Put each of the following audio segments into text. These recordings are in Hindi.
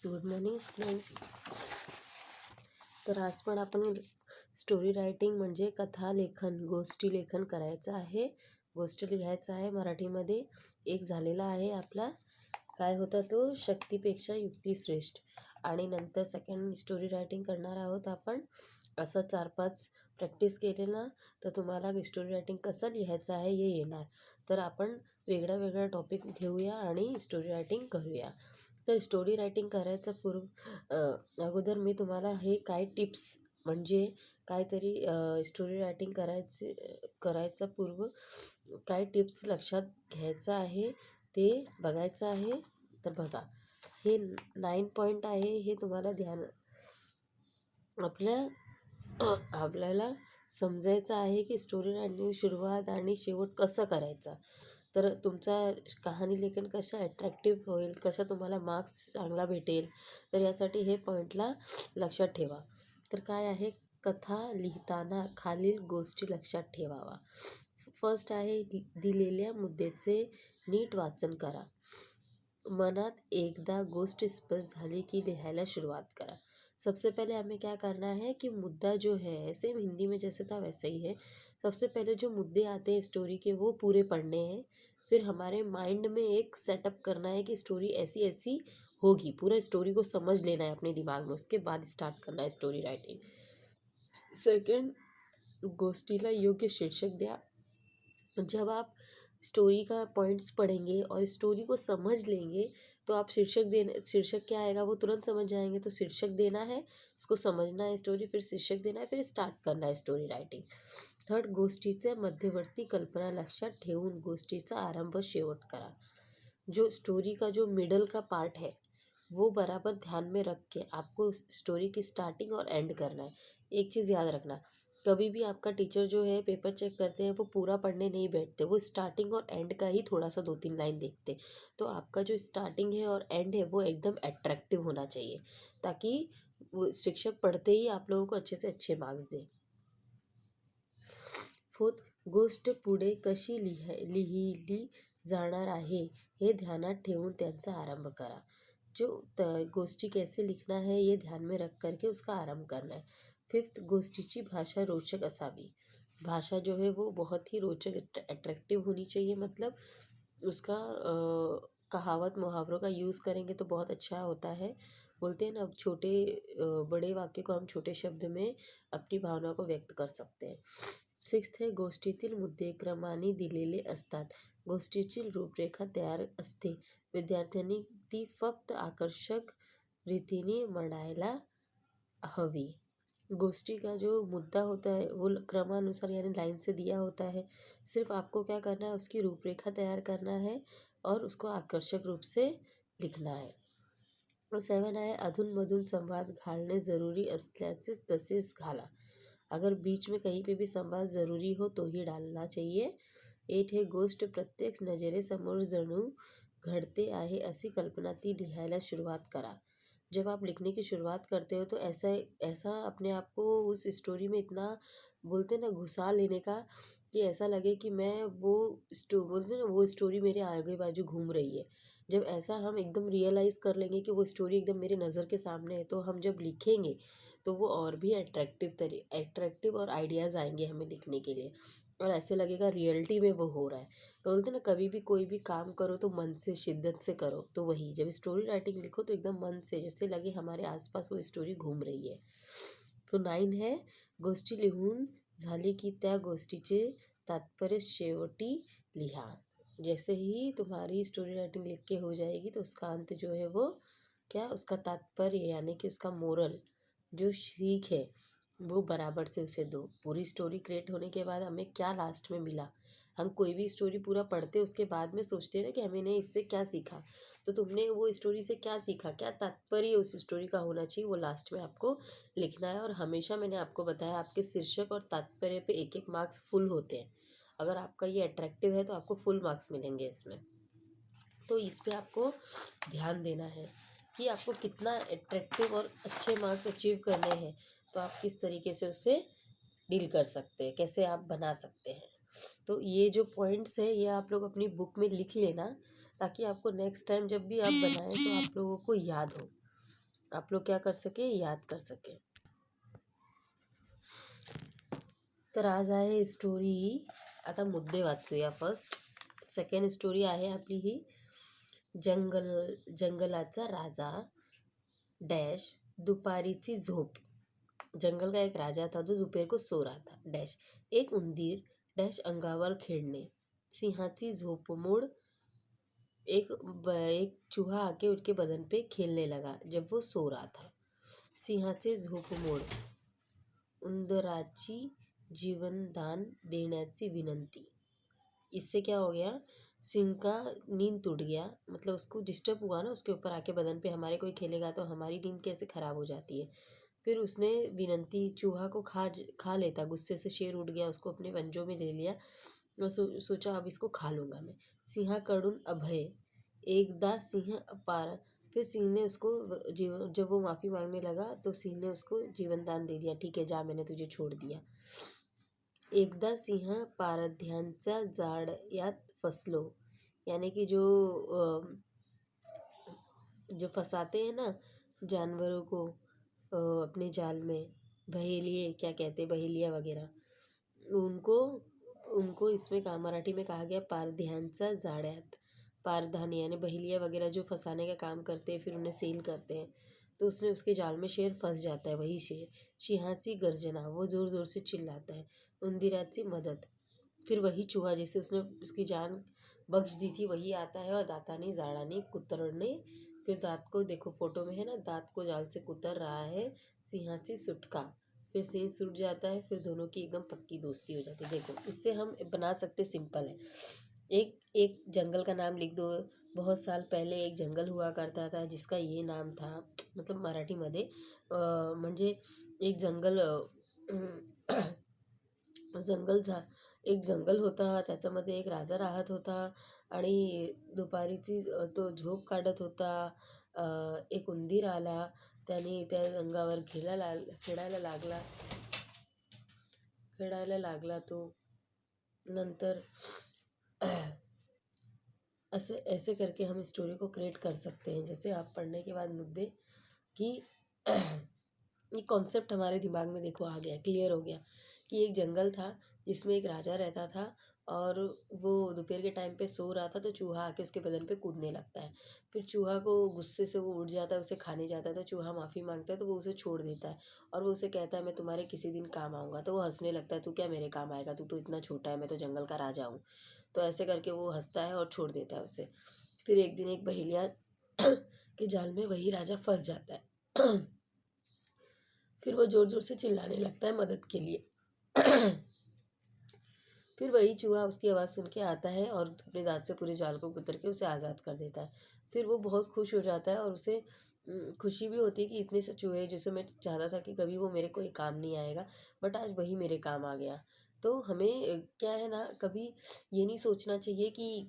Good morning students. तर आज पण आपण स्टोरी रायटिंग म्हणजे कथा लेखन, गोष्टी लेखन करायचं आहे. गोष्ट लिहायचं आहे मराठीमध्ये. एक झालेला आहे आपला, काय होता तो, शक्तीपेक्षा युक्ती श्रेष्ठ. आणि नंतर सेकंड स्टोरी रायटिंग करणार आहोत आपण. असं 4-5 प्रॅक्टिस केले ना तर तुम्हाला स्टोरी रायटिंग कसं लिहायचं आहे हे येणार. तर आपण वेगळा वेगळा टॉपिक घेऊया आणि स्टोरी रायटिंग करूया. तर स्टोरी रायटिंग करायचा अगोदर मी तुम्हाला हे काय टिप्स म्हणजे काहीतरी स्टोरी रायटिंग करायचा पूर्व काय टिप्स लक्षात घ्यायचं आहे ते बघायचं आहे. तर बघा, हे 9 पॉईंट आहे. हे तुम्हाला आपल्याला समजायचं आहे की स्टोरी रायटिंग सुरुवात आणि शेवट कसं करायचा. तर तुमचा कहाणी लेखन कसं ॲट्रॅक्टिव्ह होईल, कसं तुम्हाला मार्क्स चांगला भेटेल, तर यासाठी हे पॉईंटला लक्षात ठेवा. तर काय आहे, कथा लिहिताना खालील गोष्टी लक्षात ठेवावा. फर्स्ट आहे, दिलेल्या मुद्द्याचे नीट वाचन करा. मनात एकदा गोष्ट स्पष्ट झाली की लिहायला शुरुआत करा. सबसे पहले हमें क्या करना है कि मुद्दा जो है, सेम हिंदी में जैसे था वैसे ही है. सबसे पहले जो मुद्दे आते हैं स्टोरी के वो पूरे पढ़ने हैं. फिर हमारे माइंड में एक सेटअप करना है कि स्टोरी ऐसी ऐसी होगी. पूरा स्टोरी को समझ लेना है अपने दिमाग में, उसके बाद स्टार्ट करना है स्टोरी राइटिंग. सेकंड, गोष्टीला योग्य शीर्षक द्या. जब आप स्टोरी का पॉइंट्स पढ़ेंगे और स्टोरी को समझ लेंगे तो आप शीर्षक क्या आएगा वो तुरंत समझ जाएंगे. तो शीर्षक देना है, उसको समझना है स्टोरी, फिर शीर्षक देना है, फिर स्टार्ट करना है स्टोरी रायटिंग. थर्ड, गोष्टीचे मध्यवर्ती कल्पना लक्षात ठेवून गोष्टीचा आरंभ शेवट करा. जो स्टोरी का जो मिडल का पार्ट है वो बराबर ध्यान में रख के आपको स्टोरी की स्टार्टिंग और एंड करना है. एक चीज़ याद रखना, कभी भी आपका टीचर जो है पेपर चेक करते हैं वो पूरा पढ़ने नहीं बैठते, वो स्टार्टिंग और एंड का ही थोड़ा सा 2-3 लाइन देखते. तो आपका जो स्टार्टिंग है और एंड है वो एकदम अट्रैक्टिव होना चाहिए, ताकि वो शिक्षक पढ़ते ही आप लोगों को अच्छे से अच्छे मार्क्स दें. फोर्थ, गोष्ट पुढे कशी लिहिली जाणार आहे हे ध्यानात ठेवून त्यांचा आरंभ करा. जो गोष्टी कैसे लिखना है ये ध्यान में रख करके उसका आरंभ करना है. फिफ्थ, गोष्टीची भाषा रोचक असावी. भाषा जो है वो बहुत ही रोचक अट्रैक्टिव होनी चाहिए. मतलब उसका कहावत मुहावरों का यूज़ करेंगे तो बहुत अच्छा होता है. बोलते हैं ना, बड़े वाक्य को हम छोटे शब्द में अपनी भावना को व्यक्त कर सकते हैं. सिक्स्थ है, गोष्टीतील मुद्दे क्रमाने दिलेले असतात. गोष्टीची रूपरेखा तयार असते. विद्यार्थ्यांनी ती फक्त आकर्षक रीतीने मांडायला हवी. गोष्टी का जो मुद्दा होता है वो क्रमानुसार यानी लाइन से दिया होता है. सिर्फ आपको क्या करना है, उसकी रूपरेखा तैयार करना है और उसको आकर्षक रूप से लिखना है. 7 आहे, अधूनमधून संवाद घालणे ज़रूरी असल्याचे तसेच घाला. अगर बीच में कहीं पे भी संवाद ज़रूरी हो तो ही डालना चाहिए. 8 है, गोष्ट प्रत्येक नजरेसमोर जणू घडते आहे अशी कल्पना ती लिहायला शुरुआत करा. जब आप लिखने की शुरुआत करते हो तो ऐसा ऐसा अपने आप को उस स्टोरी में इतना, बोलते ना, घुसा लेने का कि ऐसा लगे कि मैं बोलते ना, वो स्टोरी मेरे आगे बाजू घूम रही है. जब ऐसा हम एकदम रियलाइज़ कर लेंगे कि वो स्टोरी एकदम मेरे नज़र के सामने है, तो हम जब लिखेंगे तो वो और भी अट्रैक्टिव और आइडियाज़ आएंगे हमें लिखने के लिए, और ऐसे लगेगा रियलिटी में वो हो रहा है. तो बोलते ना, कभी भी कोई भी काम करो तो मन से, शिद्दत से करो. तो वही, जब स्टोरी राइटिंग लिखो तो एकदम मन से, जैसे लगे हमारे आसपास वो स्टोरी घूम रही है. तो 9 है, गोष्टी लिहून झाली की त्या गोष्टीचे तात्पर्य शेवटी लिहा. जैसे ही तुम्हारी स्टोरी राइटिंग लिख के हो जाएगी तो उसका अंत जो है वो क्या, उसका तात्पर्य यानी कि उसका मोरल, जो सीख है, वो बराबर से उसे दो. पूरी स्टोरी क्रिएट होने के बाद हमें क्या लास्ट में मिला, हम कोई भी स्टोरी पूरा पढ़ते उसके बाद में सोचते हैं ना कि हमने इससे क्या सीखा. तो तुमने वो स्टोरी से क्या सीखा, क्या तात्पर्य उस स्टोरी का होना चाहिए, वो लास्ट में आपको लिखना है. और हमेशा मैंने आपको बताया, आपके शीर्षक और तात्पर्य पे 1-1 मार्क्स फुल होते हैं. अगर आपका ये अट्रैक्टिव है तो आपको फुल मार्क्स मिलेंगे इसमें. तो इस पे आपको ध्यान देना है कि आपको कितना अट्रैक्टिव और अच्छे मार्क्स अचीव करने हैं. तो आप किस तरीके से उससे डील कर सकते हैं, कैसे आप बना सकते हैं. तो ये जो पॉइंट्स है ये आप लोग अपनी बुक में लिख लेना, ताकि आपको नेक्स्ट टाइम जब भी आप बनाएं तो आप लोगों को याद हो. आप लोग क्या कर सके, याद कर सके. तर आज आहे स्टोरी. आता मुद्दे वाचूया. फर्स्ट सेकंड स्टोरी आहे आपली ही, जंगल जंगलाचा राजा डॅश दुपारीची झोप. जंगल का एक राजा था जो दोपहर को सो रहा था. डैश एक उंदीर डैश अंगावर खेळणे. सिंहाची झोपमोड. एक चूहा आके उसके बदन पे खेलने लगा जब वो सो रहा था. सिंहाचे झोपमोड. उंदराची जीवनदान देण्याची विनंती. इससे क्या हो गया, सिंह का नींद टूट गया, मतलब उसको डिस्टर्ब हुआ ना, उसके ऊपर आके बदन पे हमारे कोई खेलेगा तो हमारी नींद कैसे ख़राब हो जाती है. फिर उसने विनंती, चूहा को खा लेता. गुस्से से शेर उठ गया, उसको अपने पंजों में ले लिया और सोचा अब इसको खा लूँगा मैं. सिंहाकडून अभय. एकदा सिंह पार. फिर सिंह ने उसको जब वो माफ़ी मांगने लगा तो सिंह ने उसको जीवन दान दे दिया. ठीक है जा, मैंने तुझे छोड़ दिया. एकदा सिंह पारध्यांच्या जाळ्यात फसलो. यानी कि जो फंसाते हैं ना जानवरों को अपने जाल में, बहेलिए क्या कहते हैं, बहेलिया वगैरह, उनको उनको इसमें कहा, मराठी में कहा गया पारध्यांच्या जाळ्यात. पारधानी यानी बहेलिया वगैरह जो फंसाने का काम करते हैं फिर उन्हें सेल करते हैं, तो उसके जाल में शेर फंस जाता है, वही शेर. सिंहाची गर्जना, वो ज़ोर ज़ोर से चिल्लाता है. उंदीराची मदद. फिर वही चूहा जिसे उसने उसकी जान बख्श दी थी वही आता है और दाताने जाळाने कुतरणे. फिर दांत को देखो, फोटो में है ना, दांत को जाल से कुतर रहा है. सिंहाची सुटका. फिर सिंह सूट जाता है, फिर दोनों की एकदम पक्की दोस्ती हो जाती है. देखो इससे हम बना सकते, सिंपल है. एक एक जंगल का नाम लिख दो. बहुत साल पहले एक जंगल हुआ करता था जिसका ये नाम था, मतलब मराठीमध्ये म्हणजे एक जंगल झा एक जंगल होता, त्याच्यामध्ये एक राजा राहत होता आणि दुपारीची तो झोप काढत होता. एक उंदीर आला, त्याने त्या अंगावर खेळायला लागला तो. नंतर ऐसे ऐसे करके हम स्टोरी को क्रिएट कर सकते हैं. जैसे आप पढ़ने के बाद मुद्दे कि ये कॉन्सेप्ट हमारे दिमाग में देखो आ गया, क्लियर हो गया कि एक जंगल था जिसमें एक राजा रहता था और वो दोपहर के टाइम पे सो रहा था तो चूहा आके उसके बदन पे कूदने लगता है. फिर चूहा को गुस्से से वो उठ जाता है, उसे खाने जाता था. चूहा माफ़ी मांगता है तो वो उसे छोड़ देता है और वो उसे कहता है मैं तुम्हारे किसी दिन काम आऊँगा. तो वो हंसने लगता है, तू क्या मेरे काम आएगा, तू तो इतना छोटा है, मैं तो जंगल का राजा हूँ. तो ऐसे करके वो हंसता है और छोड़ देता है उसे. फिर एक दिन एक बहेलिया के जाल में वही राजा फंस जाता है. फिर वो ज़ोर ज़ोर से चिल्लाने लगता है मदद के लिए. फिर वही चूहा उसकी आवाज़ सुन के आता है और अपने दाँत से पूरे जाल को कुतर के उसे आज़ाद कर देता है. फिर वो बहुत खुश हो जाता है और उसे खुशी भी होती है कि इतने से चूहे जिसे मैं चाहता था कि कभी वो मेरे कोई काम नहीं आएगा, बट आज वही मेरे काम आ गया. तो हमें क्या है ना, कभी ये नहीं सोचना चाहिए कि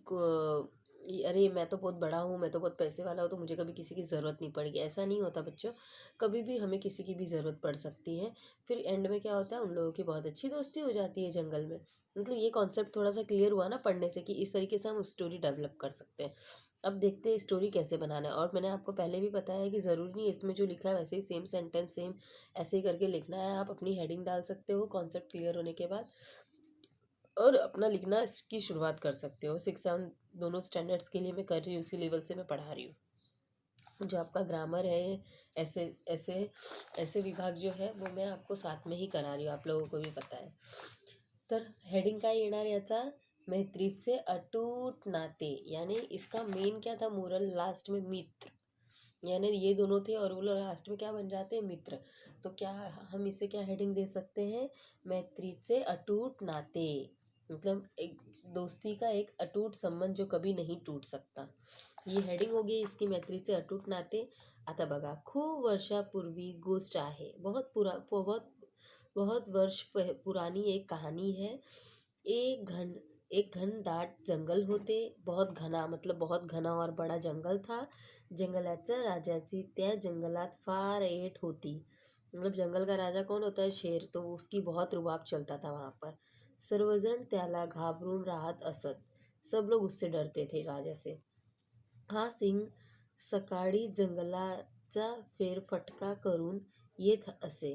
अरे मैं तो बहुत बड़ा हूँ, मैं तो बहुत पैसे वाला हूँ तो मुझे कभी किसी की ज़रूरत नहीं पड़ेगी. ऐसा नहीं होता बच्चों. कभी भी हमें किसी की भी ज़रूरत पड़ सकती है. फिर एंड में क्या होता है, उन लोगों की बहुत अच्छी दोस्ती हो जाती है जंगल में. मतलब ये कॉन्सेप्ट थोड़ा सा क्लियर हुआ ना पढ़ने से कि इस तरीके से हम स्टोरी डेवलप कर सकते हैं. अब देखते हैं स्टोरी कैसे बनाना है. और मैंने आपको पहले भी बताया है कि ज़रूरी नहीं है इसमें जो लिखा है वैसे ही सेम सेंटेंस सेम ऐसे ही करके लिखना है. आप अपनी हेडिंग डाल सकते हो कॉन्सेप्ट क्लियर होने के बाद और अपना लिखना इसकी शुरुआत कर सकते हो. 6-7 दोनों स्टैंडर्ड्स के लिए मैं कर रही हूँ, उसी लेवल से मैं पढ़ा रही हूँ. जो आपका ग्रामर है, ऐसे ऐसे ऐसे विभाग जो है वो मैं आपको साथ में ही करा रही हूँ, आप लोगों को भी पता है. तर हेडिंग काय येणार याचा, मैत्रीचे अटूट नाते. यानी इसका मेन क्या था, मोरल लास्ट में मित्र. यानी ये दोनों थे और वो लोग लास्ट में क्या बन जाते हैं, मित्र. तो क्या हम इसे क्या हेडिंग दे सकते हैं, मैत्रीचे अटूट नाते. मतलब एक दोस्ती का एक अटूट संबंध जो कभी नहीं टूट सकता. ही हेडिंग हो गई इसकी, मैत्रीचे अटूट नाते. आता बघा, खूप वर्षापूर्वी गोष्ट आहे, बहुत वर्ष पुरानी एक कहानी है. एक घनदाट जंगल होते. बहुत घना मतलब बहुत घना और बड़ा जंगल था. जंगलाच्या राजाची त्या जंगलात फार ऐट होती. मतलब जंगल का राजा कौन होता है, शेर. तो उसकी बहुत रुबाब चलता था वहाँ पर. सर्वजण त्याला घाबरून राहत असत. सब लोग उससे डरते थे, राजा से. हा सिंह सकाळी चा फेरफटका करून येत असे.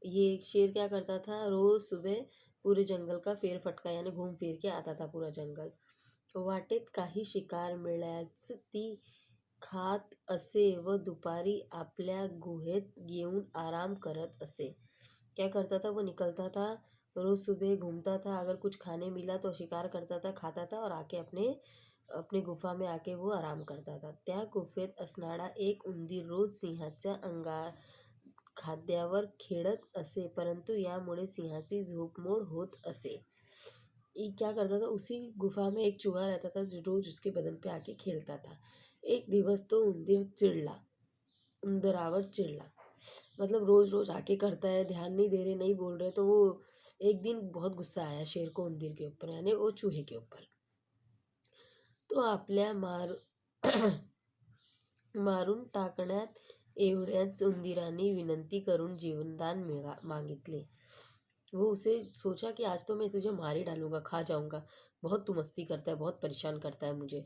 ये शेर क्या करता था, रोज सुबह पूरे जंगल का फेरफटका यानी घूम फिर के आता था पूरा जंगल. वाटेत काही शिकार मिळाल्यास ती खात असे व दुपारी आपल्या गुहेत येऊन आराम करत असे. क्या करता था, वो निकलता था, रोज सुबह घूमता था, अगर कुछ खाने मिला तो शिकार करता था, खाता था और आके अपने अपने गुफा में आके वो आराम करता था. त्या गुफेत असणारा एक उंदीर रोज सिंहाच्या खाद्यावर खेळत असे, परंतु यामुळे सिंहाची झोपमोड होत असे. ये क्या करता था, उसी गुफा में एक चूहा रहता था जो रोज उसके बदन पे आके खेलता था. एक दिवस तो उंदरावर चिढ़ला. मतलब रोज रोज आके करता है, ध्यान नहीं दे रहे, नहीं बोल रहे, तो वो एक दिन बहुत गुस्सा आया शेर को उंदीर के ऊपर यानी वो चूहे के ऊपर. तो आपल्या मारून टाकण्यात एवढ्याच उंदीराने विनंती करून जीवनदान मागितले. वो उसे सोचा कि आज तो मैं तुझे मार ही डालूंगा, खा जाऊंगा, बहुत तू मस्ती करता है, बहुत परेशान करता है मुझे.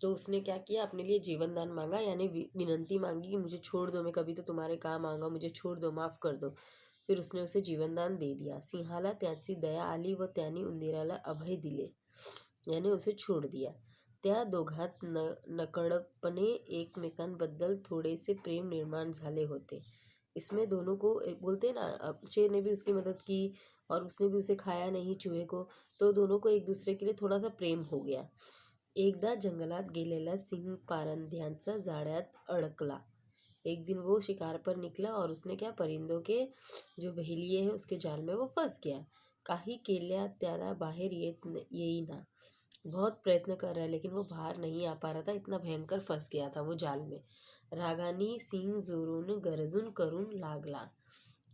तो उसने क्या किया, अपने लिए जीवनदान मांगा यानी विनंती मांगी कि मुझे छोड़ दो, मैं कभी तो तुम्हारे काम आऊंगा, मुझे छोड़ दो, माफ कर दो. फिर उसने उसे जीवनदान दे दिया. सिंहाला त्याची दया आली व त्याने उंदीराला अभय दिले याने उसे छोड़ दिया. त्या दोघात नकळतपणे एकमेकांबद्दल थोडेसे प्रेम निर्माण झाले होते. इसमें दोनों को बोलते हैं ना, शेर ने भी उसकी मदद की और उसने भी उसे खाया नहीं चूहे को, तो दोनों को एक दूसरे के लिए थोड़ा सा प्रेम हो गया. एकदा जंगलात गेलेला सिंह पारंध्यांचा जाळ्यात अडकला. एक दिन वो शिकार पर निकला और उसने क्या, परिंदों के जो बहेलिये हैं उसके जाल में वो फंस गया. काही केल्या त्याला बाहेर येईना. बहुत प्रयत्न कर रहा है लेकिन वो बाहर नहीं आ पा रहा था, इतना भयंकर फंस गया था वो जाल में. रागानी सिंह जोरून गर्जून करून लागला.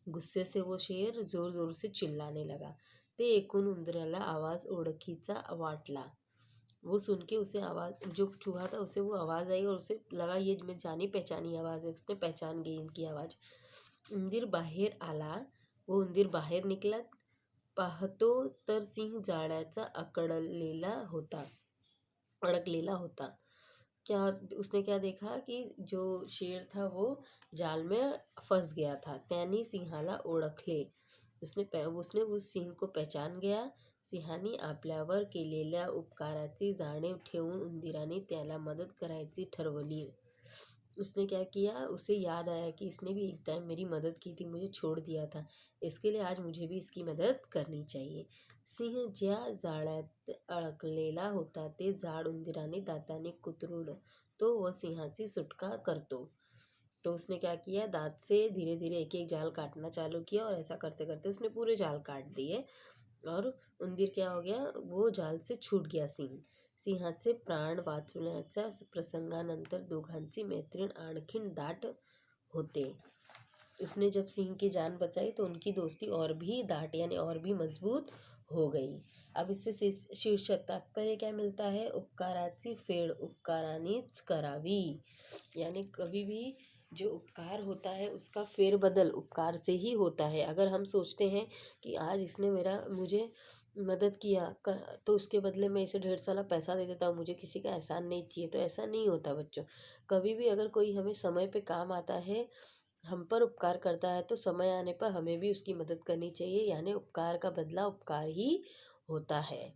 गुस्से से वो शेर जोर जोर से चिल्लाने लगा. ते ऐकून उंदराला आवाज ओळखीचा वाटला. वो सुन के उसे आवाज़, जो चूहा था उसे वो आवाज़ आई और उसे लगा ये मैं जानी पहचानी आवाज़ है, उसने पहचान गई इनकी आवाज़. उंदीर बाहेर आला. वो उंदीर बाहेर निकला. पाहतो तर सिंह जाळ्याचा अडकलेला होता. क्या उसने क्या देखा कि जो शेर था वो जाल में फंस गया था. त्याने सिंहाला ओळखले. उसने उस सिंह को पहचान गया. सिंहाने आपल्यावर केलेल्या उपकाराची जाणीव ठेवून उंदीराने त्याला मदत करायची ठरवली. उसने क्या किया, उसे याद आया कि इसने भी एक टाइम मेरी मदद की थी, मुझे छोड़ दिया था, इसके लिए आज मुझे भी इसकी मदद करनी चाहिए. सिंह ज्या जाळ्यात अडकलेला होता ते जाळ उंदीराने दाताने कुतरून तो व सिंहाची सुटका करतो. तो उसने क्या किया, दांत से धीरे धीरे एक एक जाल काटना चालू किया और ऐसा करते करते उसने पूरे जाल काट दिए और उंदीर क्या हो गया, वो जाल से छूट गया. सिंहाचे प्राण वाचवण्याच्या प्रसंगानंतर दोघांची मैत्रीण आणखीन दाट होते. उसने जब सिंह की जान बचाई तो उनकी दोस्ती और भी दाट यानी और भी मजबूत हो गई. अब इससे शीर्षक तात्पर्य क्या मिलता है, उपकाराची फेड उपकारानेच करावी. यानी कभी भी जो उपकार होता है उसका फेरबदल उपकार से ही होता है. अगर हम सोचते हैं कि आज इसने मुझे मदद किया, तो उसके बदले में इसे ढेर सारा पैसा दे देता हूँ, मुझे किसी का एहसान नहीं चाहिए, तो ऐसा नहीं होता बच्चों. कभी भी अगर कोई हमें समय पे काम आता है, हम पर उपकार करता है, तो समय आने पर हमें भी उसकी मदद करनी चाहिए. यानी उपकार का बदला उपकार ही होता है.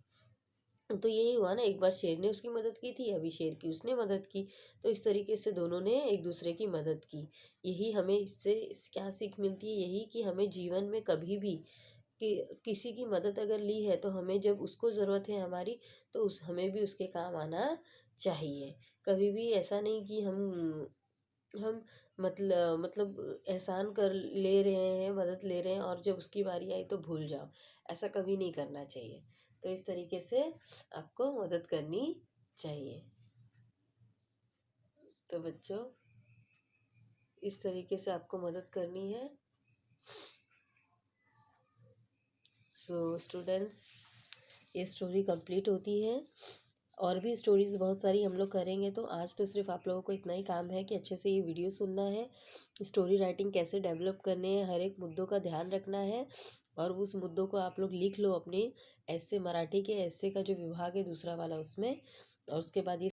तो यही हुआ ना, एक बार शेर ने उसकी मदद की थी, अभी शेर की उसने मदद की, तो इस तरीके से दोनों ने एक दूसरे की मदद की. यही हमें इससे क्या सीख मिलती है, यही कि हमें जीवन में कभी भी कि किसी की मदद अगर ली है तो हमें जब उसको ज़रूरत है हमारी, तो हमें भी उसके काम आना चाहिए. कभी भी ऐसा नहीं कि हम मतलब एहसान कर ले रहे हैं, मदद ले रहे हैं और जब उसकी बारी आई तो भूल जाओ, ऐसा कभी नहीं करना चाहिए. तो इस तरीके से आपको मदद करनी चाहिए. तो बच्चों, इस तरीके से आपको मदद करनी है. सो स्टूडेंट्स, ये स्टोरी कंप्लीट होती है. और भी स्टोरीज़ बहुत सारी हम लोग करेंगे. तो आज तो सिर्फ आप लोगों को इतना ही काम है कि अच्छे से ये वीडियो सुनना है, स्टोरी राइटिंग कैसे डेवलप करने हैं, हर एक मुद्दों का ध्यान रखना है और उस मुद्दों को आप लोग लिख लो अपने ऐसे, मराठी के ऐसे का जो विभाग है दूसरा वाला उसमें, और उसके बाद ये